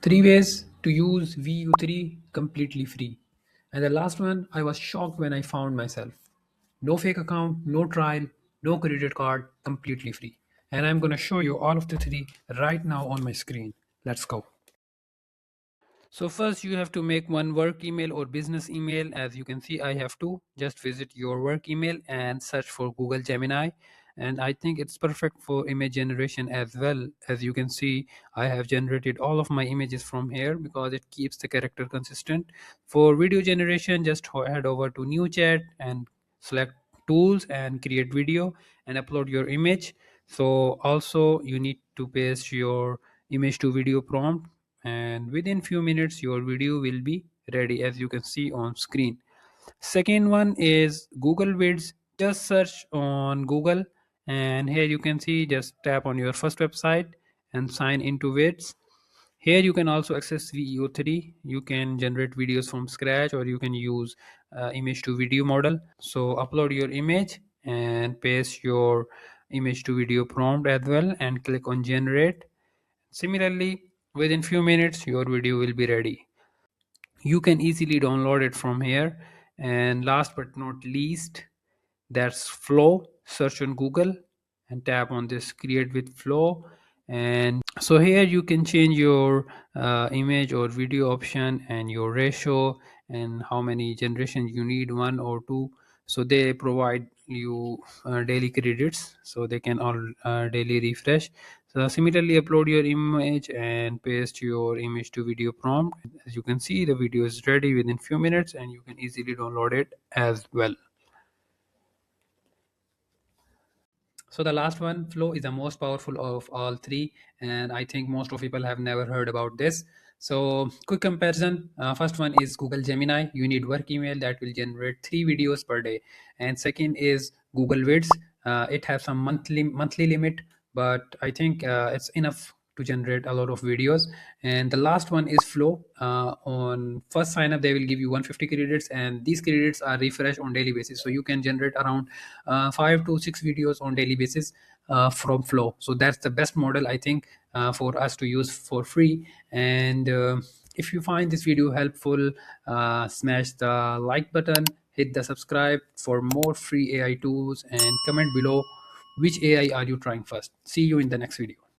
Three ways to use Veo3 completely free. And the last one, I was shocked when I found myself. No fake account, no trial, no credit card, completely free. And I'm going to show you all of the three right now on my screen. Let's go. So first you have to make one work email or business email. As you can see, I have two. Just visit your work email and search for Google Gemini. And I think it's perfect for image generation as well. As you can see, I have generated all of my images from here because it keeps the character consistent. For video generation, just head over to new chat and select tools and create video and upload your image. So also you need to paste your image to video prompt, and within few minutes your video will be ready, as you can see on screen. Second one is Google Vids. Just search on Google, and here you can see, just tap on your first website and sign into Vids. Here you can also access VEO3. You can generate videos from scratch, or you can use image to video model. So upload your image and paste your image to video prompt as well and click on generate. Similarly, within few minutes your video will be ready. You can easily download it from here. And last but not least, that's Flow. Search on Google and tap on this create with Flow. And so here you can change your image or video option and your ratio and how many generations you need, one or two. So they provide you daily credits, so they can all daily refresh. So similarly, upload your image and paste your image to video prompt. As you can see, the video is ready within few minutes and you can easily download it as well. So the last one, Flow, is the most powerful of all three, and I think most of people have never heard about this. So quick comparison: first one is Google Gemini. You need work email that will generate 3 videos per day, and second is Google Vids. It has some monthly limit, but I think it's enough to generate a lot of videos. And the last one is Flow. On first sign up they will give you 150 credits, and these credits are refreshed on daily basis, so you can generate around 5 to 6 videos on daily basis from Flow. So that's the best model, I think, for us to use for free. And if you find this video helpful, smash the like button, hit the subscribe for more free AI tools, and comment below which AI are you trying first. See you in the next video.